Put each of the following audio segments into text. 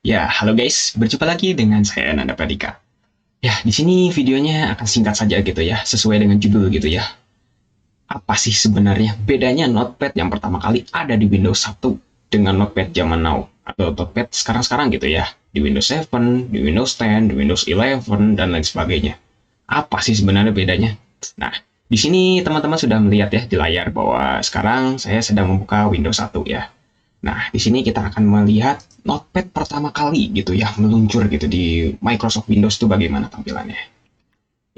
Ya, halo guys, berjumpa lagi dengan saya Nanda Pradika. Ya, di sini videonya akan singkat saja gitu ya, sesuai dengan judul gitu ya. Apa sih sebenarnya bedanya Notepad yang pertama kali ada di Windows 1 dengan Notepad zaman now atau Notepad sekarang-sekarang gitu ya, di Windows 7, di Windows 10, di Windows 11 dan lain sebagainya. Apa sih sebenarnya bedanya? Nah, di sini teman-teman sudah melihat ya di layar bahwa sekarang saya sedang membuka Windows 1 ya. Nah, di sini kita akan melihat Notepad pertama kali gitu ya, meluncur gitu di Microsoft Windows itu bagaimana tampilannya.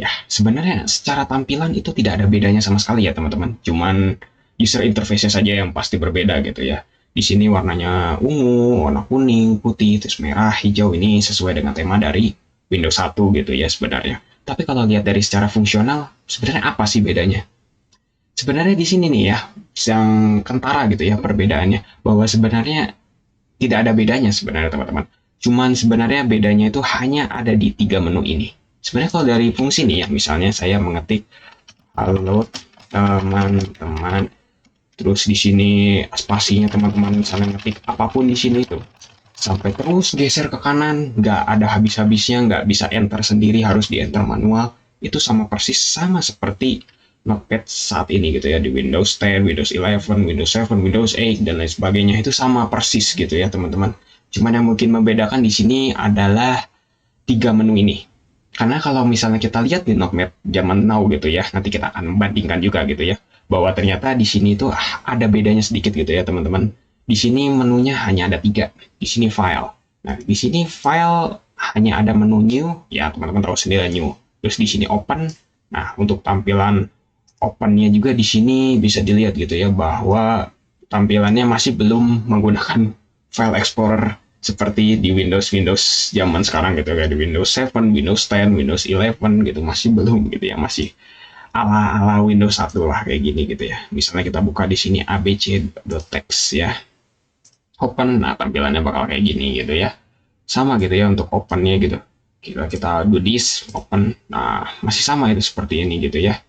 Ya, sebenarnya secara tampilan itu tidak ada bedanya sama sekali ya teman-teman. Cuman user interface-nya saja yang pasti berbeda gitu ya. Di sini warnanya ungu, warna kuning, putih, terus merah, hijau ini sesuai dengan tema dari Windows 1 gitu ya sebenarnya. Tapi kalau lihat dari secara fungsional, sebenarnya apa sih bedanya? Sebenarnya di sini nih ya, yang kentara gitu ya perbedaannya, bahwa sebenarnya tidak ada bedanya sebenarnya teman-teman. Cuman sebenarnya bedanya itu hanya ada di tiga menu ini. Sebenarnya kalau dari fungsi nih ya, misalnya saya mengetik halo teman-teman, terus di sini spasinya teman-teman misalnya ngetik apapun di sini itu sampai terus geser ke kanan, nggak ada habis-habisnya, nggak bisa enter sendiri, harus di enter manual. Itu sama persis sama seperti Notepad saat ini gitu ya di Windows 10, Windows 11, Windows 7, Windows 8 dan lain sebagainya itu sama persis gitu ya teman-teman. Cuman yang mungkin membedakan di sini adalah tiga menu ini. Karena kalau misalnya kita lihat di Notepad zaman now gitu ya, nanti kita akan membandingkan juga gitu ya, bahwa ternyata di sini tuh ada bedanya sedikit gitu ya teman-teman. Di sini menunya hanya ada tiga. Di sini file. Nah, di sini file hanya ada menu new, ya teman-teman tahu sendiri new. Terus di sini open. Nah, untuk tampilan opennya juga di sini bisa dilihat gitu ya bahwa tampilannya masih belum menggunakan file explorer seperti di Windows zaman sekarang gitu ya, di Windows 7, Windows 10, Windows 11 gitu masih belum gitu ya, masih ala-ala Windows 1 lah kayak gini gitu ya. Misalnya kita buka di sini abc.txt ya. Open, nah tampilannya bakal kayak gini gitu ya. Sama gitu ya untuk opennya gitu. Kita do this, open. Nah, masih sama itu seperti ini gitu ya.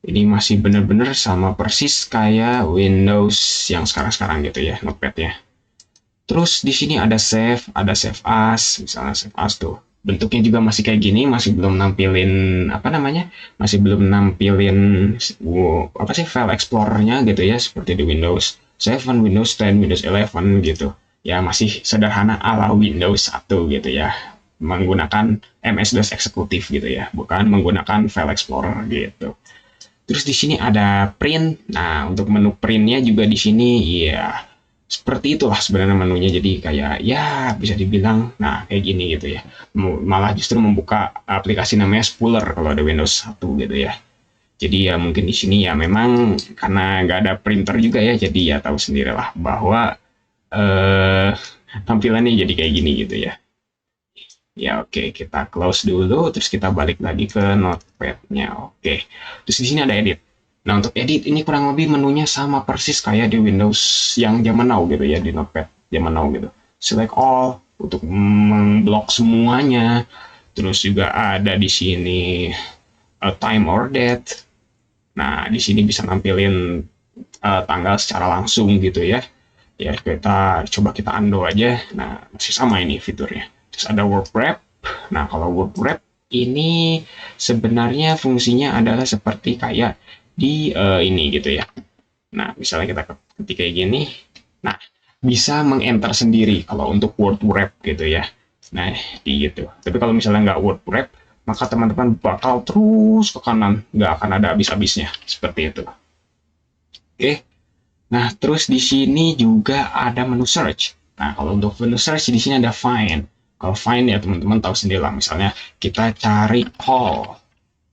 Ini masih bener-bener sama persis kayak Windows yang sekarang-sekarang gitu ya, Notepad ya. Terus di sini ada save as, misalnya save as tuh. Bentuknya juga masih kayak gini, masih belum nampilin apa namanya? Masih belum nampilin apa sih file explorernya gitu ya, seperti di Windows 7, Windows 10, Windows 11 gitu. Ya masih sederhana ala Windows 1 gitu ya. Menggunakan MS-DOS eksekutif gitu ya, bukan menggunakan file explorer gitu. Terus di sini ada print. Nah, untuk menu printnya juga di sini ya seperti itulah sebenarnya menunya. Jadi kayak ya bisa dibilang nah kayak gini gitu ya. Malah justru membuka aplikasi namanya Spooler kalau ada Windows 1 gitu ya. Jadi ya mungkin di sini ya memang karena nggak ada printer juga ya. Jadi ya tahu sendirilah bahwa eh tampilannya jadi kayak gini gitu ya. Ya oke, kita close dulu, terus kita balik lagi ke Notepad-nya. Oke, terus di sini ada edit. Nah untuk edit ini kurang lebih menunya sama persis kayak di Windows yang zaman now gitu ya, di Notepad zaman now gitu. Select all untuk memblok semuanya. Terus juga ada di sini time or date. Nah di sini bisa nampilin tanggal secara langsung gitu ya. Ya kita undo aja. Nah masih sama ini fiturnya. Terus ada word wrap. Nah kalau word wrap ini sebenarnya fungsinya adalah seperti kayak di ini gitu ya. Nah misalnya kita ketik kayak gini. Nah bisa mengenter sendiri kalau untuk word wrap gitu ya. Nah di gitu. Tapi kalau misalnya nggak word wrap maka teman-teman bakal terus ke kanan, nggak akan ada habis-habisnya seperti itu. Oke. Nah, terus di sini juga ada menu search. Nah, kalau untuk menu search di sini ada find. Kalau find ya teman-teman tahu sendiri lah. Misalnya kita cari call.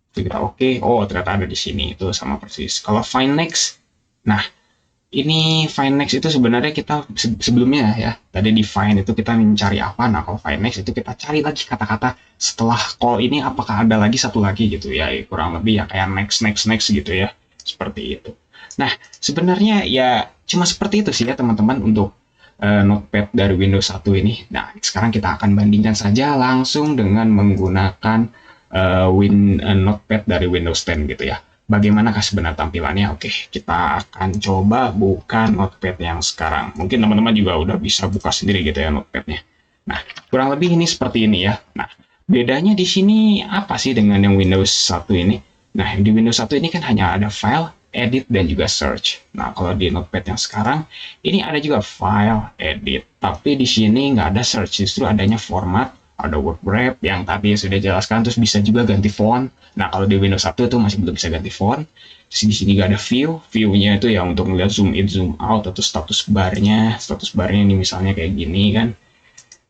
Kita oke, oh ternyata ada di sini. Itu sama persis. Kalau find next. Nah, ini find next itu sebenarnya kita sebelumnya ya. Tadi di find itu kita mencari apa. Nah, kalau find next itu kita cari lagi kata-kata setelah call ini apakah ada lagi satu lagi gitu ya. Kurang lebih ya kayak next next next gitu ya. Seperti itu. Nah, sebenarnya ya cuma seperti itu sih ya teman-teman untuk Notepad dari Windows 1 ini. Nah, sekarang kita akan bandingkan saja langsung dengan menggunakan Notepad dari Windows 10 gitu ya. Bagaimanakah sebenarnya tampilannya? Oke, kita akan coba buka Notepad yang sekarang. Mungkin teman-teman juga udah bisa buka sendiri gitu ya Notepadnya. Nah, kurang lebih ini seperti ini ya. Nah, bedanya di sini apa sih dengan yang Windows 1 ini? Nah, di Windows 1 ini kan hanya ada file, edit, dan juga search. Nah, kalau di Notepad yang sekarang, ini ada juga file, edit. Tapi di sini nggak ada search, justru adanya format, ada word wrap yang tadi sudah jelaskan, terus bisa juga ganti font. Nah, kalau di Windows 1 itu masih belum bisa ganti font. Terus di sini nggak ada view, view-nya itu ya untuk melihat zoom in, zoom out, atau status barnya ini misalnya kayak gini kan.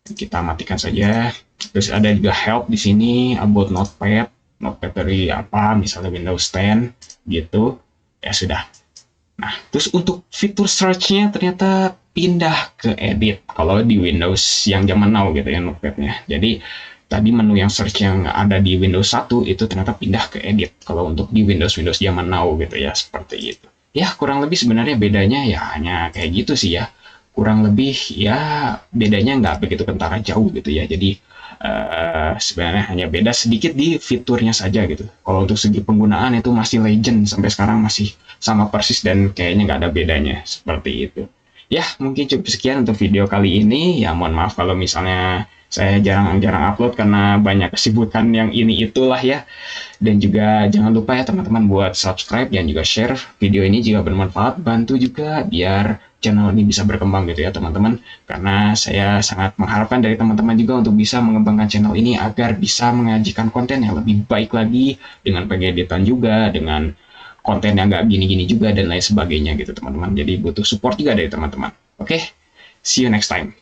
Kita matikan saja. Terus ada juga help di sini about Notepad, Notepad dari apa, misalnya Windows 10 gitu. Ya sudah. Nah, terus untuk fitur search-nya ternyata pindah ke edit kalau di Windows yang zaman now gitu ya Notepad-nya. Jadi tadi menu yang search yang ada di Windows 1 itu ternyata pindah ke edit kalau untuk di Windows zaman now gitu ya, seperti itu. Ya, kurang lebih sebenarnya bedanya ya hanya kayak gitu sih ya. Kurang lebih ya bedanya nggak begitu kentara jauh gitu ya. Jadi sebenarnya hanya beda sedikit di fiturnya saja gitu. Kalau untuk segi penggunaan itu masih legend sampai sekarang masih sama persis dan kayaknya nggak ada bedanya seperti itu. Ya, mungkin cukup sekian untuk video kali ini. Ya, mohon maaf kalau misalnya saya jarang-jarang upload karena banyak kesibukan yang ini itulah ya. Dan juga jangan lupa ya teman-teman buat subscribe dan juga share video ini jika bermanfaat. Bantu juga biar channel ini bisa berkembang gitu ya teman-teman. Karena saya sangat mengharapkan dari teman-teman juga untuk bisa mengembangkan channel ini agar bisa menyajikan konten yang lebih baik lagi dengan pengeditan juga, dengan konten yang nggak gini-gini juga dan lain sebagainya gitu teman-teman. Jadi butuh support juga dari teman-teman. Oke, see you next time.